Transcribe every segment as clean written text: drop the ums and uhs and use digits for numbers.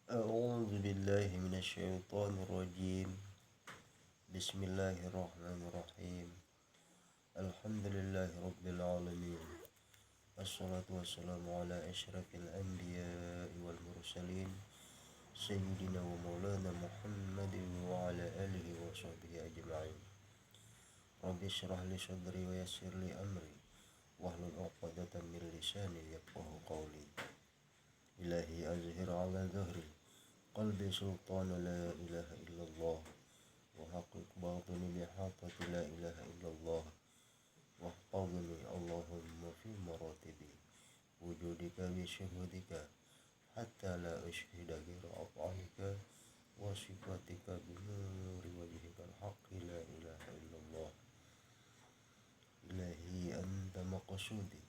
أعوذ بالله من الشيطان الرجيم. بسم الله الرحمن الرحيم. الحمد لله رب العالمين، والصلاة والسلام على أشرف الأنبياء والمرسلين سيدنا ومولانا محمد وعلى آله وصحبه أجمعين. رب اشرح لي صدري ويسر لي أمري واحلل عقدة من لساني يفقهوا قولي. إلهي أزهر على ظهري قلبي سلطان لا إله إلا الله، وحقق باطني بحاطة لا إله إلا الله، واحفظني اللهم في مراتبي وجودك بشهودك حتى لا أشهد غير أفعالك وصفاتك بنور وجهك الحق لا إله إلا الله. إلهي أنت مقصودي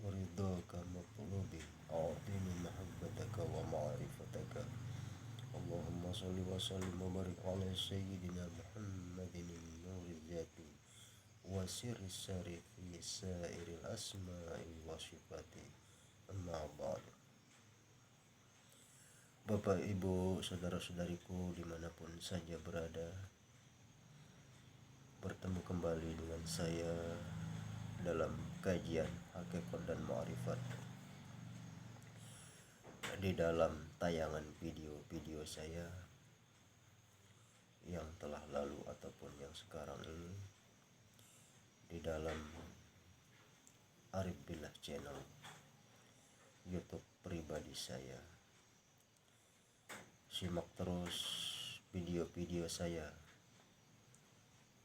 ورضاك مطلوبي، أعطيني محبتك ومعرفتك. اللهم صل وسلم وبارك على سيدنا محمد النور الذاتي وسر السر في سائر الأسماء والصفات. أما بعد. Bapak, Ibu, saudara-saudariku dimanapun saja berada, bertemu kembali dengan saya dalam kajian Hakikat dan Ma'rifat. Di dalam tayangan video-video saya yang telah lalu ataupun yang sekarang ini di dalam Arif Billah Channel YouTube pribadi saya. Simak terus video-video saya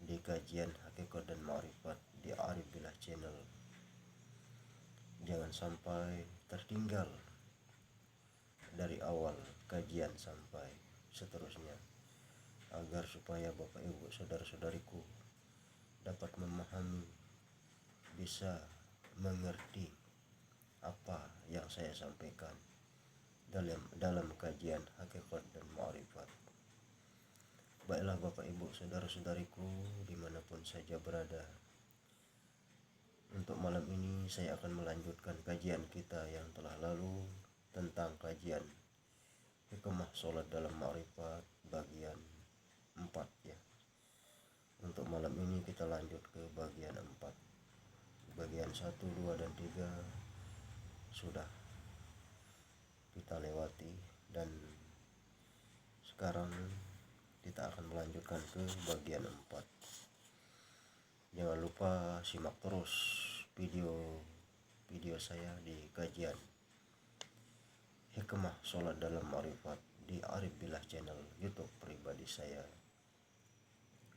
di kajian Hakikat dan Ma'rifat di Arif Billah Channel. Jangan sampai tertinggal dari awal kajian sampai seterusnya, agar supaya Bapak Ibu saudara-saudariku dapat memahami, bisa mengerti apa yang saya sampaikan dalam kajian Hakikat dan Ma'rifat. Baiklah Bapak Ibu saudara-saudariku dimanapun saja berada, untuk malam ini saya akan melanjutkan kajian kita yang telah lalu tentang kajian hikmah sholat dalam ma'rifat bagian 4 ya. Untuk malam ini kita lanjut ke bagian 4. Bagian 1, 2, dan 3 sudah kita lewati, dan sekarang kita akan melanjutkan ke bagian 4. Jangan lupa simak terus video saya di kajian Hikmah Sholat dalam Ma'rifat di Arif Billah Channel YouTube pribadi saya.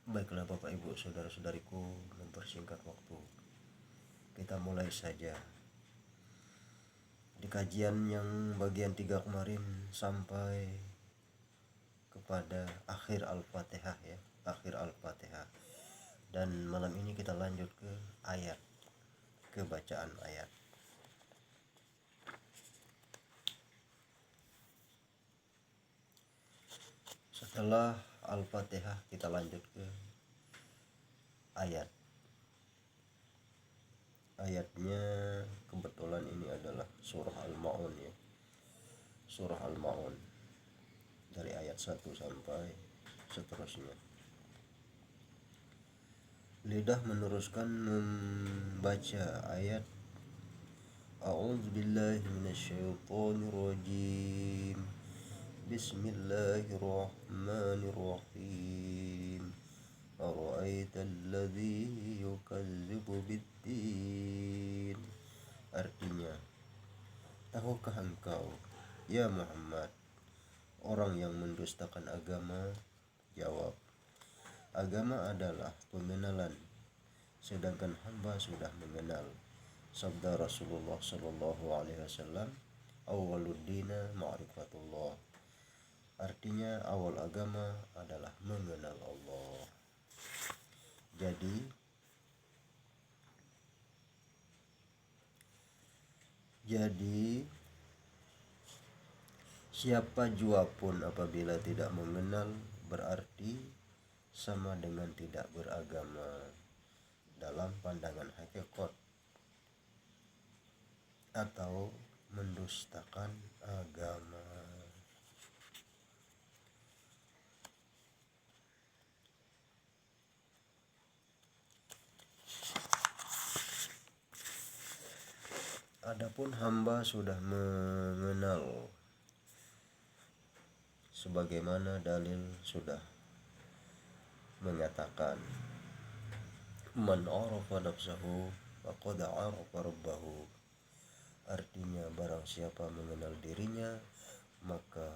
Baiklah Bapak Ibu saudara-saudariku, mempersingkat waktu, kita mulai saja. Di kajian yang bagian 3 kemarin sampai kepada akhir Al-Fatihah ya, akhir Al-Fatihah. Dan malam ini kita lanjut ke ayat, ke bacaan ayat. Setelah Al-Fatihah kita lanjut ke ayat. Ayatnya kebetulan ini adalah surah Al-Ma'un ya. Surah Al-Ma'un dari ayat 1 sampai seterusnya. Lidah meneruskan membaca ayat. A'udzubillahi minasyaitonirrajim. Bismillahirrahmanirrahim. Ara'aitalladzi yukadzibu biddin. Artinya, tahukah engkau ya Muhammad orang yang mendustakan agama? Jawab, agama adalah pengenalan, sedangkan hamba sudah mengenal. Sabda Rasulullah Sallallahu Alaihi Wasallam, awwaluddina ma'rifatullah. Artinya awal agama adalah mengenal Allah. Jadi siapa jua pun apabila tidak mengenal berarti sama dengan tidak beragama dalam pandangan hakikat atau mendustakan agama. Adapun hamba sudah mengenal sebagaimana dalil sudah menyatakan, man arafa nafsahu faqad arafa rabbahu. Artinya barang siapa mengenal dirinya, maka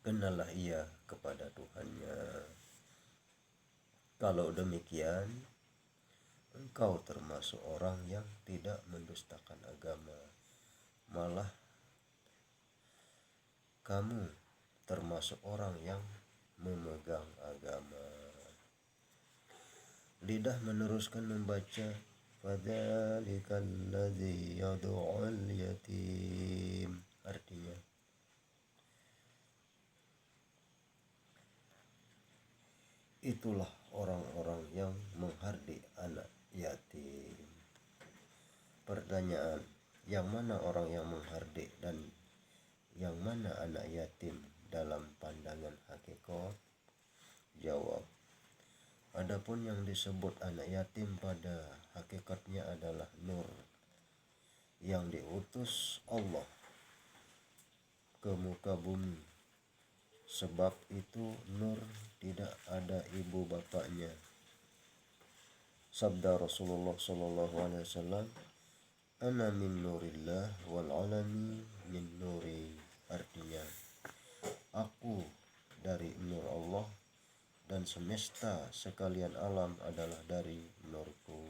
kenallah ia kepada Tuhannya. Kalau demikian, engkau termasuk orang yang tidak mendustakan agama, malah kamu termasuk orang yang memegang agama. Lidah meneruskan membaca, fadzalikal ladzi yad'ul yatim. Artinya, itulah orang-orang yang menghardik anak yatim. Pertanyaan, yang mana orang yang menghardik dan yang mana anak yatim dalam pandangan hakikat? Jawab, adapun yang disebut anak yatim pada hakikatnya adalah nur yang diutus Allah ke muka bumi. Sebab itu nur tidak ada ibu bapaknya. Sabda Rasulullah SAW, ana min nurillah wal alami min nuri. Artinya, aku dari nur Allah dan semesta sekalian alam adalah dari nurku.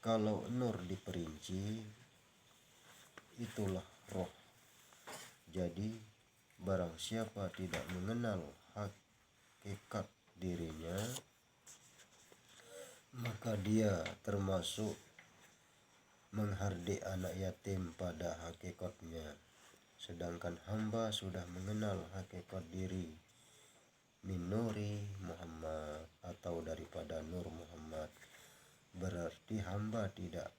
Kalau nur diperinci, itulah roh. Jadi barang siapa tidak mengenal hakikat dirinya, maka dia termasuk menghardik anak yatim pada hakikatnya. Sedangkan hamba sudah mengenal hakikat diri, min nuri Muhammad, atau daripada nur Muhammad. Berarti hamba tidak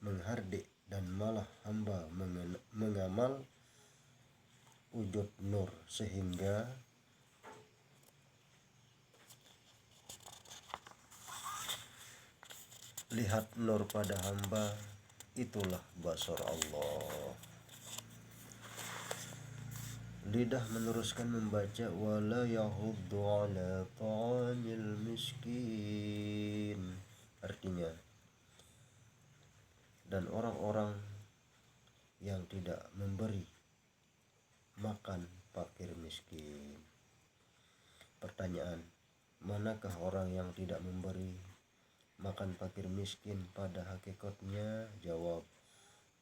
menghardik dan malah hamba mengamal wujud nur, sehingga lihat nur pada hamba, itulah basar Allah. Lidah meneruskan membaca, wala yahuddu ala ta'amil miskin. Artinya, dan orang-orang yang tidak memberi makan fakir miskin. Pertanyaan, manakah orang yang tidak memberi makan fakir miskin pada hakikatnya? Jawab,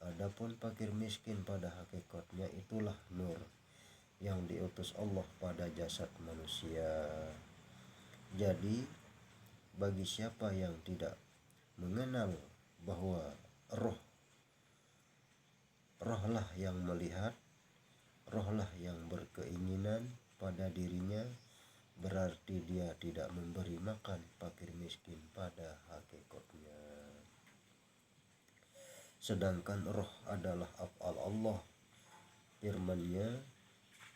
adapun fakir miskin pada hakikatnya itulah nur yang diutus Allah pada jasad manusia. Jadi bagi siapa yang tidak mengenal bahwa rohlah yang melihat, rohlah yang berkeinginan pada dirinya, berarti dia tidak memberi makan fakir miskin pada hakikatnya. Sedangkan roh adalah af'al Allah. Firman-Nya,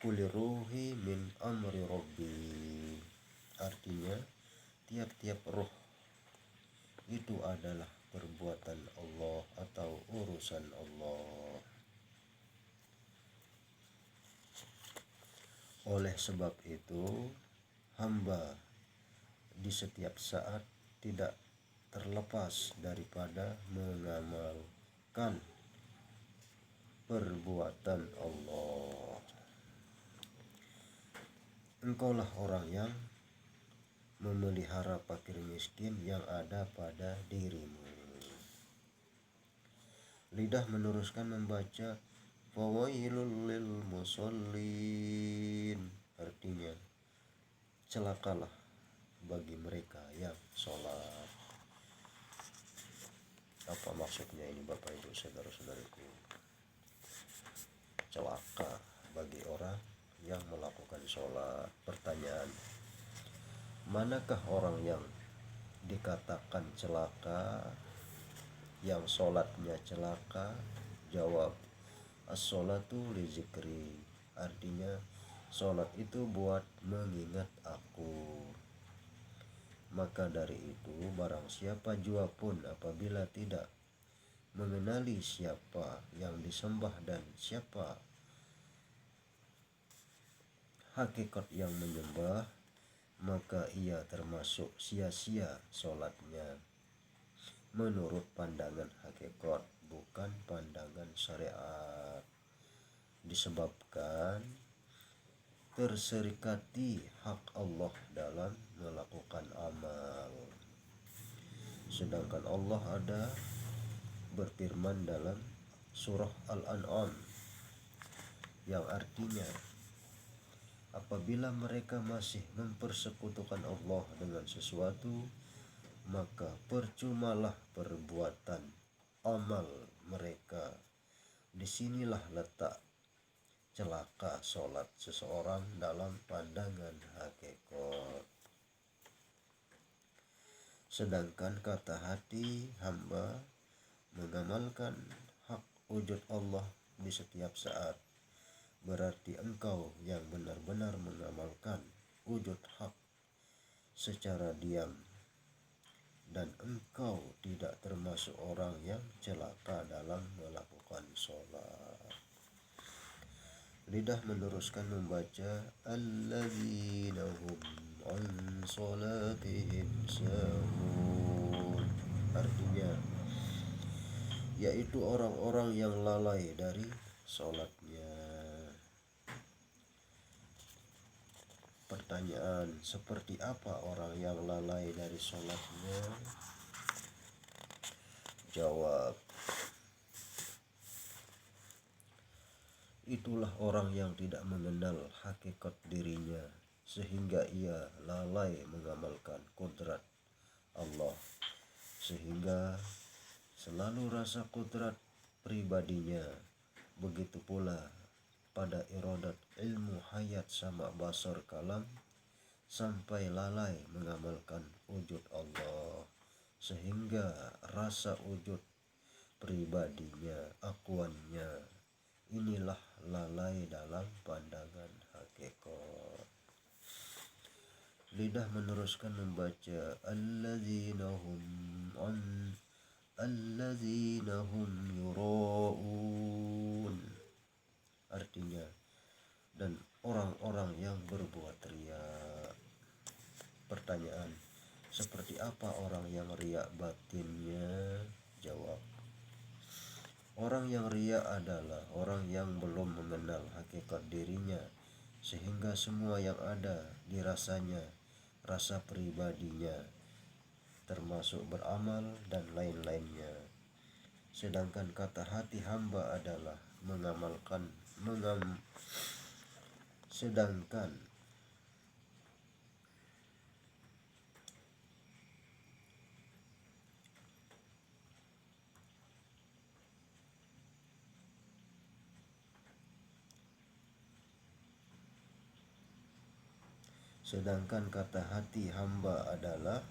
kuli ruhi min amri rabbi. Artinya, tiap-tiap roh itu adalah perbuatan Allah atau urusan Allah. Oleh sebab itu, hamba di setiap saat tidak terlepas daripada mengamalkan perbuatan Allah. Engkaulah orang yang memelihara fakir miskin yang ada pada dirimu. Lidah meneruskan membaca, fawailul lil musallin. Artinya, celakalah bagi mereka yang sholat. Apa maksudnya ini Bapak Ibu saudara-saudariku? Celaka bagi orang yang melakukan sholat. Pertanyaan, manakah orang yang dikatakan celaka, yang sholatnya celaka? Jawab, as-sholatu li zikri. Artinya, sholat itu buat mengingat aku. Maka dari itu barang siapa jua pun apabila tidak mengenali siapa yang disembah dan siapa hakikat yang menyembah, maka ia termasuk sia-sia sholatnya menurut pandangan hakikat, bukan pandangan syariat. Disebabkan terserikati hak Allah dalam melakukan amal. Sedangkan Allah ada berfirman dalam surah Al-An'am yang artinya apabila mereka masih mempersekutukan Allah dengan sesuatu, maka percumalah perbuatan amal mereka. Disinilah letak celaka sholat seseorang dalam pandangan hakikat. Sedangkan kata hati hamba mengamalkan hak wujud Allah di setiap saat, berarti engkau yang benar-benar mengamalkan wujud hak secara diam, dan engkau tidak termasuk orang yang celaka dalam melakukan sholat. Lidah meneruskan membaca alladzina hum an sholatihim sahun, artinya yaitu orang-orang yang lalai dari sholatnya. Pertanyaan, seperti apa orang yang lalai dari sholatnya? Jawab, itulah orang yang tidak mengenal hakikat dirinya sehingga ia lalai mengamalkan kodrat Allah, sehingga selalu rasa kodrat pribadinya. Begitu pula pada iradat ilmu hayat sama basar kalam, sampai lalai mengamalkan wujud Allah, sehingga rasa wujud pribadinya, akuannya, inilah lalai dalam pandangan hakikat. Lidah meneruskan membaca alladzina hum yura'un, artinya dan orang-orang yang berbuat riya. Pertanyaan, seperti apa orang yang riya batinnya? Jawab, orang yang riya adalah orang yang belum mengenal hakikat dirinya, sehingga semua yang ada dirasanya, rasa pribadinya, termasuk beramal dan lain-lainnya. Sedangkan kata hati hamba adalah sedangkan kata hati hamba adalah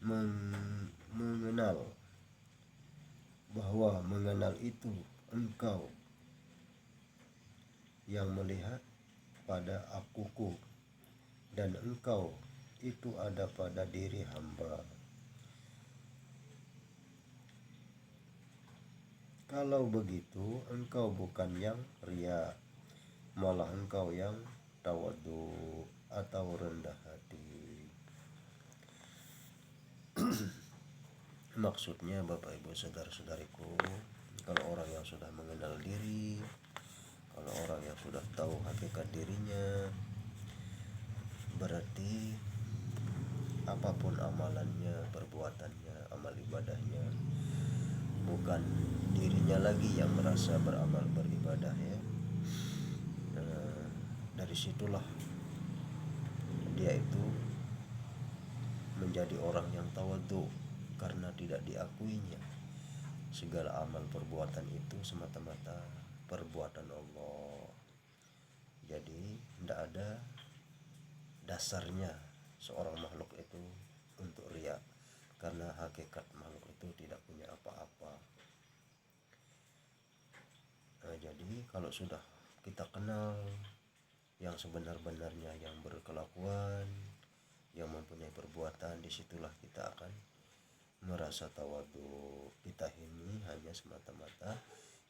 mengenal, bahwa mengenal itu engkau yang melihat pada akuku, dan engkau itu ada pada diri hamba. Kalau begitu engkau bukan yang riya, malah engkau yang tawadhu atau rendah hati. Maksudnya Bapak Ibu saudara-saudariku, kalau orang yang sudah mengenal diri, kalau orang yang sudah tahu hakikat dirinya, berarti apapun amalannya, perbuatannya, amal ibadahnya, bukan dirinya lagi yang merasa beramal beribadah ya. Dari situlah dia itu menjadi orang yang tawadhu, karena tidak diakuinya segala amal perbuatan itu semata-mata perbuatan Allah. Jadi tidak ada dasarnya seorang makhluk itu untuk riya, karena hakikat makhluk itu tidak punya apa-apa. Jadi kalau sudah kita kenal yang sebenar-benarnya yang berkelakuan, yang mempunyai perbuatan, disitulah kita akan merasa tawadhu. Kita ini hanya semata-mata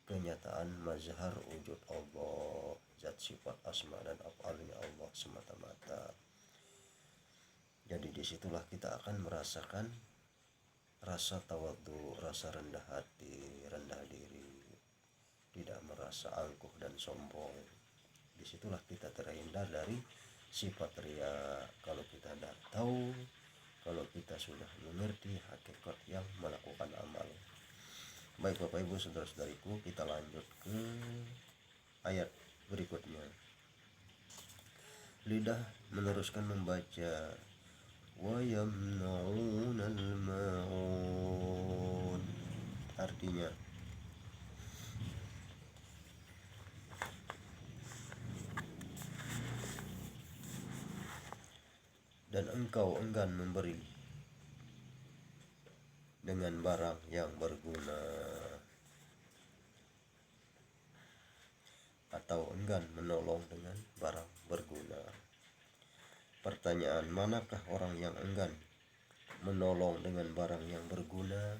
kenyataan mazhar wujud Allah, zat sifat asma dan af'alnya Allah semata-mata. Jadi disitulah kita akan merasakan rasa tawadhu, rasa rendah hati, rendah diri, tidak merasa angkuh dan sombong. Disitulah kita terhindar dari sifat ria. Kalau kita tidak tahu, kalau kita sudah mengerti hakikat yang melakukan amal. Baik Bapak Ibu saudara-saudariku, kita lanjut ke ayat berikutnya. Lidah meneruskan membaca wa yamna'unal ma'un. Artinya dan engkau enggan memberi dengan barang yang berguna, atau enggan menolong dengan barang berguna. Pertanyaan, manakah orang yang enggan menolong dengan barang yang berguna?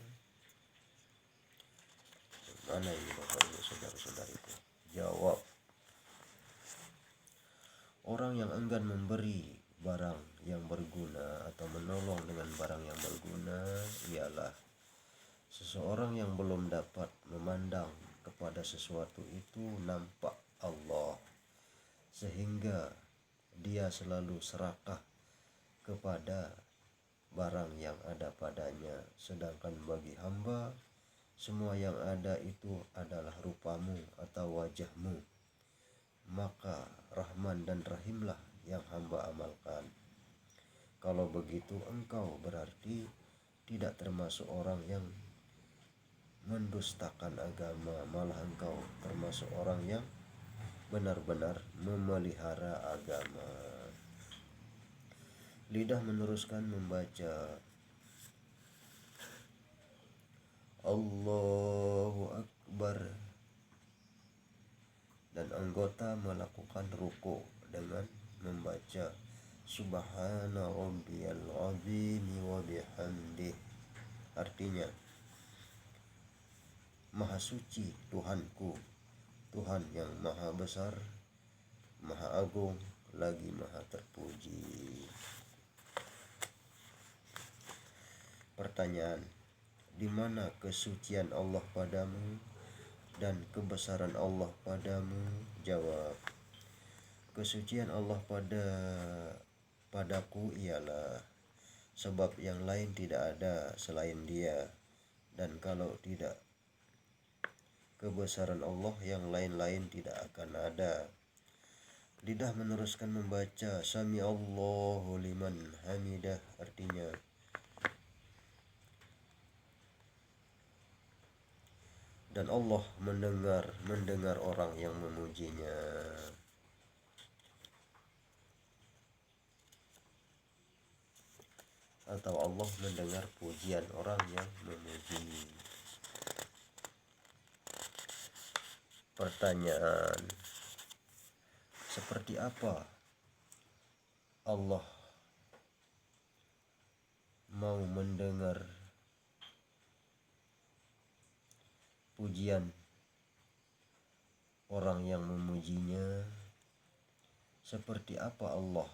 Mana ini Bapak Ibu saudara-saudariku? Jawab, orang yang enggan memberi barang yang berguna atau menolong dengan barang yang berguna ialah seseorang yang belum dapat memandang kepada sesuatu itu nampak Allah, sehingga dia selalu serakah kepada barang yang ada padanya. Sedangkan bagi hamba, semua yang ada itu adalah rupamu atau wajahmu. Maka Rahman dan Rahimlah yang hamba amalkan. Kalau begitu engkau berarti tidak termasuk orang yang mendustakan agama, malah engkau termasuk orang yang benar-benar memelihara agama. Lidah meneruskan membaca Allahu Akbar, dan anggota melakukan ruku dengan membaca Subhana rabbiyal azim wa bihamdih. Artinya, Maha suci Tuhanku, Tuhan yang maha besar, maha agung, lagi maha terpuji. Pertanyaan, di mana kesucian Allah padamu dan kebesaran Allah padamu? Jawab, kesucian Allah padaku ialah sebab yang lain tidak ada selain Dia, dan kalau tidak kebesaran Allah, yang lain-lain tidak akan ada. Lidah meneruskan membaca Sami Allahu liman hamidah. Artinya, dan Allah mendengar orang yang memujinya. Atau Allah mendengar pujian orang yang memuji. Pertanyaan, seperti apa Allah mau mendengar pujian orang yang memujinya? Seperti apa Allah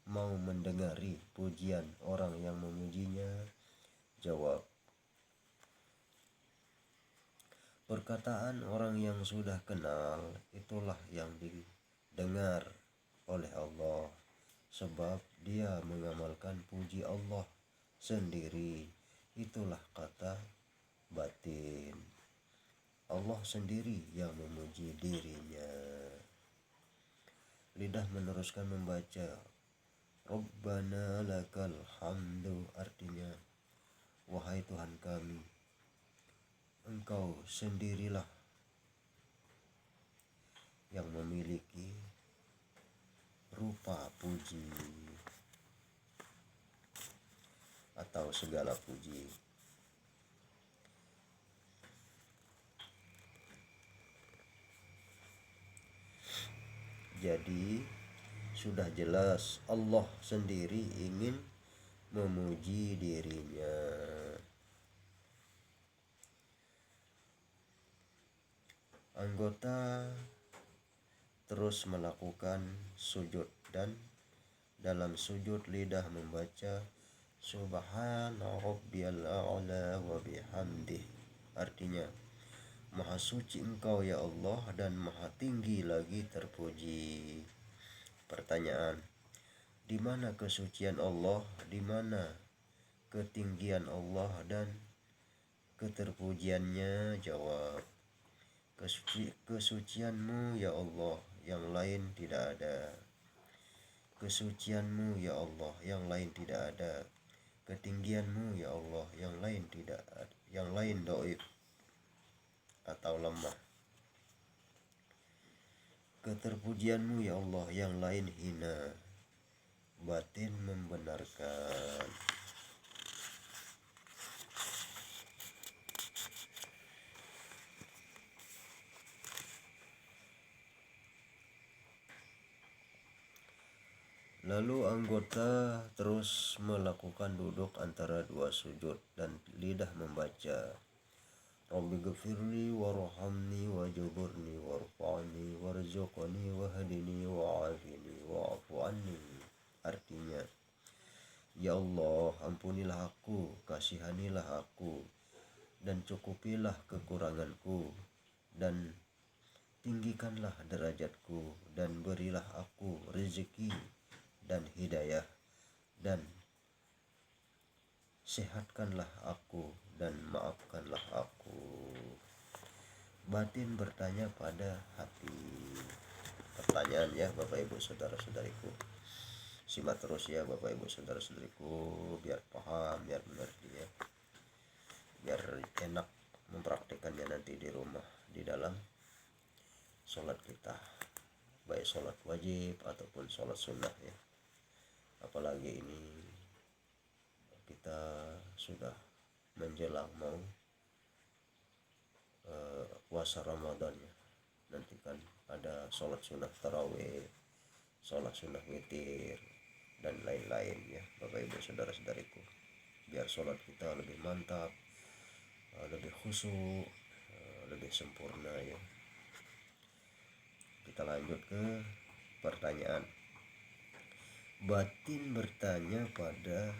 mau mendengari pujian orang yang memujinya? Jawab, perkataan orang yang sudah kenal itulah yang didengar oleh Allah, sebab dia mengamalkan puji Allah sendiri. Itulah kata batin. Allah sendiri yang memuji dirinya. Lidah meneruskan membaca Rabbana lakal hamdu. Artinya, wahai Tuhan kami, Engkau sendirilah yang memiliki rupa puji atau segala puji. Jadi sudah jelas Allah sendiri ingin memuji dirinya. Anggota terus melakukan sujud dan dalam sujud lidah membaca Subhana rabbiyal a'la wa bihamdih. Artinya, Maha suci Engkau ya Allah dan Maha tinggi lagi terpuji. Pertanyaan, di mana kesucian Allah, di mana ketinggian Allah dan keterpujiannya? Jawab, kesucianmu ya Allah, yang lain tidak ada. Kesucianmu ya Allah, yang lain tidak ada. Ketinggianmu ya Allah, yang lain tidak ada. Yang lain dhaif atau lemah. Keterpujianmu ya Allah, yang lain hina. Batin membenarkan. Lalu anggota terus melakukan duduk antara dua sujud dan lidah membaca Rabbi ghafirli warhamni wajburni warfa'ni warzuqni wahdini wa'afini wa'afu anni. Artinya, ya Allah, ampunilah aku, kasihanilah aku, dan cukupilah kekuranganku, dan tinggikanlah derajatku, dan berilah aku rezeki dan hidayah, dan sehatkanlah aku dan maafkanlah aku. Batin bertanya pada hati. Pertanyaan ya Bapak Ibu saudara-saudariku. Simak terus ya Bapak Ibu saudara-saudariku, biar paham, biar mengerti ya. Biar enak mempraktikannya nanti di rumah, di dalam sholat kita, baik sholat wajib ataupun sholat sunnah ya. Apalagi ini kita sudah menjelang mau puasa Ramadan ya. Nanti kan ada sholat sunnah tarawih, sholat sunnah witir, dan lain-lain ya Bapak Ibu saudara-saudariku. Biar sholat kita lebih mantap, lebih khusyuk, lebih sempurna ya. Kita lanjut ke pertanyaan. Batin bertanya pada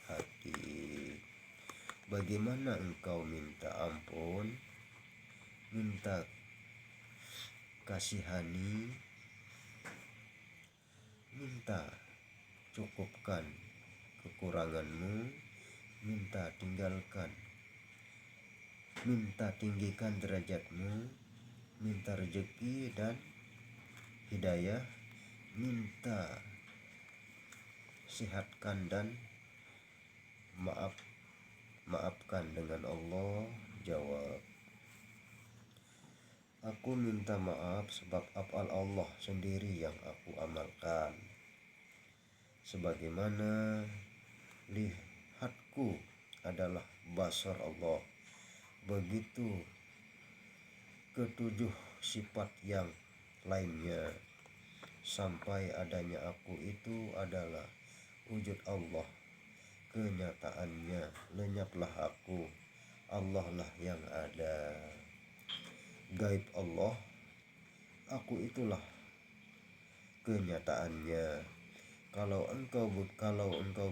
hati, bagaimana engkau minta ampun, minta kasihani, minta cukupkan kekuranganmu, minta tinggalkan, minta tinggikan derajatmu, minta rezeki dan hidayah, minta sehatkan dan maafkan dengan Allah. Jawab, aku minta maaf sebab afal Allah sendiri yang aku amalkan. Sebagaimana lihatku adalah basar Allah, begitu ketujuh sifat yang lainnya. Sampai adanya aku itu adalah wujud Allah, kenyataannya lenyaplah aku, Allah lah yang ada. Gaib Allah, aku itulah kenyataannya. Kalau engkau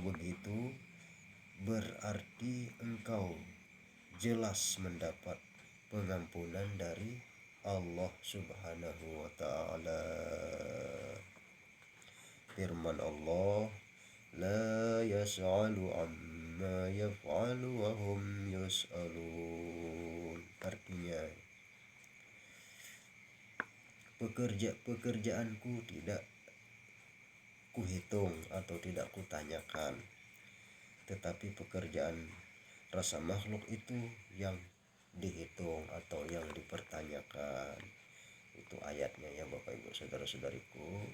begitu, berarti engkau jelas mendapat pengampunan dari Allah Subhanahu wa ta'ala. Firman Allah, la yas'alu amma yaf'alu wa hum yus'alun. Artinya, pekerjaanku tidak kuhitung atau tidak kutanyakan, tetapi pekerjaan rasa makhluk itu yang dihitung atau yang dipertanyakan. Itu ayatnya ya Bapak Ibu saudara-saudariku.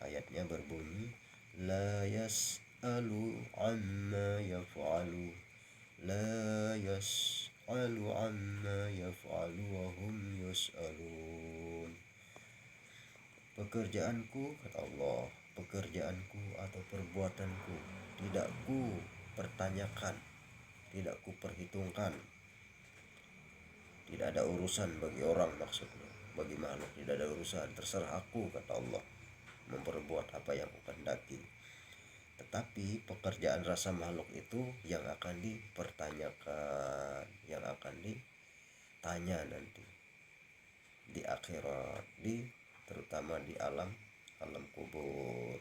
Ayatnya berbunyi, la yas'alu amma yaf'alu, la yas'alu amma yaf'alu wa hum yus'alun. Pekerjaanku, kata Allah, pekerjaanku atau perbuatanku tidak ku pertanyakan, tidak ku perhitungkan. Tidak ada urusan bagi orang, maksudnya bagi makhluk tidak ada urusan, terserah aku, kata Allah, memperbuat apa yang aku kehendaki. Tetapi pekerjaan rasa makhluk itu yang akan dipertanyakan, yang akan ditanya nanti di akhirat, terutama di alam kubur.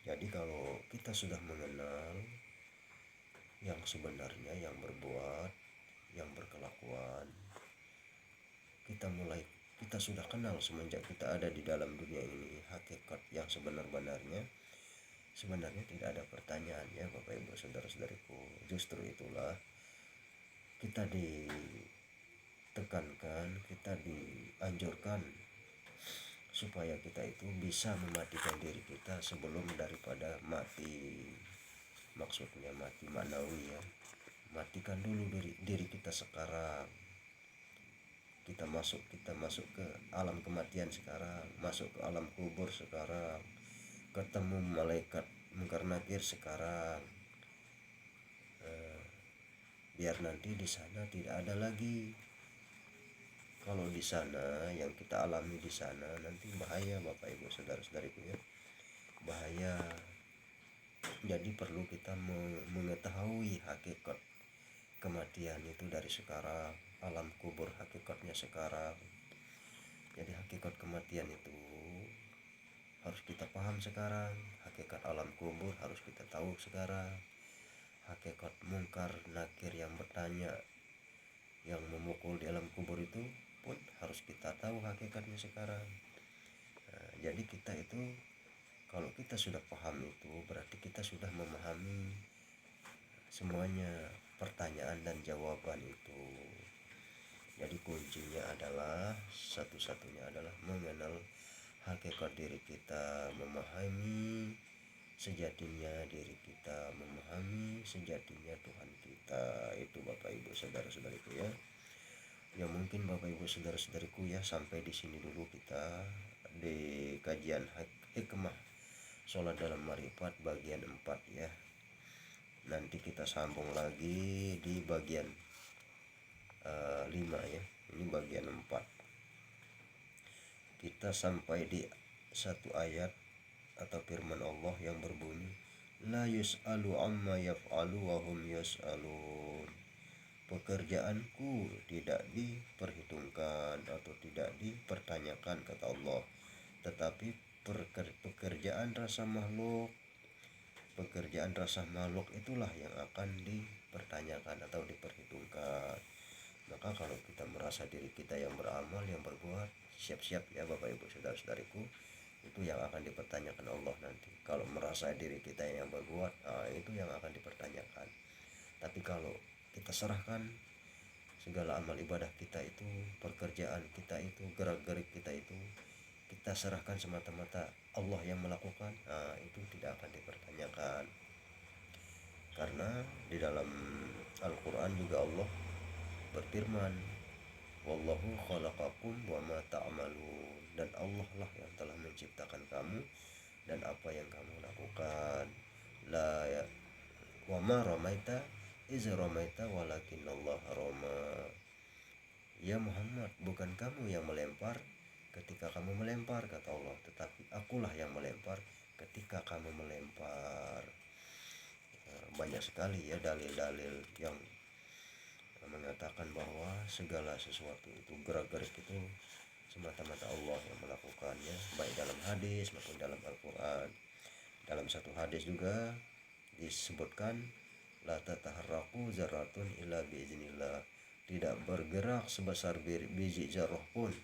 Jadi kalau kita sudah mengenal yang sebenarnya, yang berbuat, yang berkelakuan, kita sudah kenal semenjak kita ada di dalam dunia ini hakikat yang sebenar-benarnya. Sebenarnya tidak ada pertanyaan ya Bapak Ibu saudara-saudariku. Justru itulah kita ditekankan, kita dianjurkan supaya kita itu bisa mematikan diri kita sebelum daripada mati. Maksudnya mati manawi ya. Matikan dulu diri kita sekarang. Kita masuk ke alam kematian sekarang, masuk ke alam kubur sekarang, ketemu malaikat mungkar nakir sekarang. Biar nanti di sana tidak ada lagi. Kalau di sana yang kita alami di sana nanti bahaya Bapak Ibu saudara-saudariku ya. Bahaya. Jadi perlu kita mengetahui hakikat kematian itu dari sekarang, alam kubur hakikatnya sekarang. Jadi hakikat kematian itu harus kita paham sekarang, hakikat alam kubur harus kita tahu sekarang, hakikat mungkar nakir yang bertanya, yang memukul di alam kubur itu pun harus kita tahu hakikatnya sekarang. Nah, jadi kita itu kalau kita sudah paham itu berarti kita sudah memahami semuanya, pertanyaan dan jawaban itu. Jadi kuncinya adalah satu-satunya adalah mengenal hakikat diri kita, memahami sejatinya diri kita, memahami sejatinya Tuhan kita. Itu Bapak Ibu saudara-saudariku ya. Ya mungkin Bapak Ibu saudara-saudariku ya, sampai di sini dulu kita di kajian hikmah sholat dalam marifat bagian 4 ya. Nanti kita sambung lagi di bagian 5 ya. Ini bagian 4. Kita sampai di satu ayat atau firman Allah yang berbunyi la yus'alu amma yaf'alu wa hum yus'alun. Pekerjaanku tidak diperhitungkan atau tidak dipertanyakan, kata Allah, tetapi pekerjaan rasa makhluk itulah yang akan dipertanyakan atau diperhitungkan. Maka kalau kita merasa diri kita yang beramal, yang berbuat, siap-siap ya Bapak Ibu saudara-saudariku, itu yang akan dipertanyakan Allah nanti. Kalau merasa diri kita yang berbuat, itu yang akan dipertanyakan. Tapi kalau kita serahkan segala amal ibadah kita itu, pekerjaan kita itu, gerak-gerik kita itu, kita serahkan semata-mata Allah yang melakukan, itu tidak akan dipertanyakan. Karena di dalam Al-Quran juga Allah berfirman, wallahu khalaqakum wa ma ta'malun, dan Allah lah yang telah menciptakan kamu dan apa yang kamu lakukan. La ya wa ma ramaita iz ramaita walakin Allah rama. Ya Muhammad, bukan kamu yang melempar ketika kamu melempar, kata Allah, tetapi akulah yang melempar ketika kamu melempar. Banyak sekali ya dalil-dalil yang mengatakan bahwa segala sesuatu itu, gerak-gerik itu semata-mata Allah yang melakukannya, baik dalam hadis maupun dalam Al-Quran. Dalam satu hadis juga disebutkan la tataharraku zarratun illa biiznillah, tidak bergerak sebesar biji zarah pun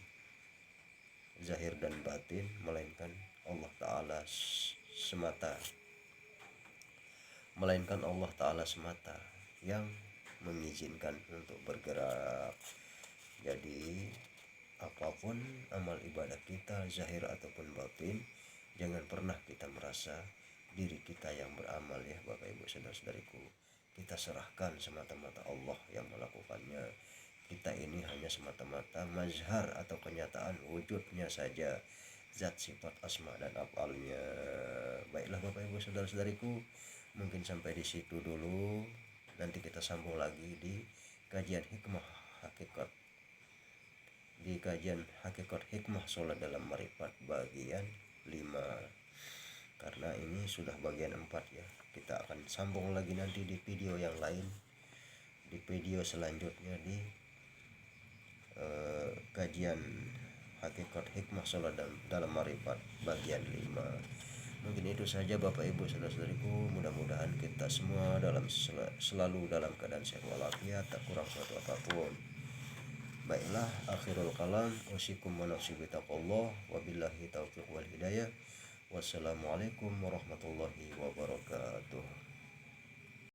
zahir dan batin melainkan Allah Ta'ala semata, yang mengizinkan untuk bergerak. Jadi apapun amal ibadah kita, zahir ataupun batin, jangan pernah kita merasa diri kita yang beramal ya Bapak Ibu saudara-saudariku. Kita serahkan semata-mata Allah yang melakukannya. kita ini hanya semata-mata mazhar atau kenyataan wujudnya saja zat sifat asma dan afalnya. Baiklah Bapak Ibu saudara-saudariku, mungkin sampai di situ dulu. Nanti kita sambung lagi di kajian hikmah hakikat, di kajian hakikat hikmah sholat dalam marifat bagian 5, karena ini sudah bagian 4 ya. Kita akan sambung lagi nanti di video yang lain, di video selanjutnya di kajian hakikat hikmah sholat dalam marifat bagian 5. Mungkin itu saja Bapak Ibu saudara-saudariku, mudah-mudahan kita semua selalu dalam keadaan sehat walafiat, tak kurang suatu apapun. Baiklah, akhirul kalam, usikum wa nafsi bitaqallah, wabillahi taufiq wal hidayah. Wassalamualaikum warahmatullahi wabarakatuh.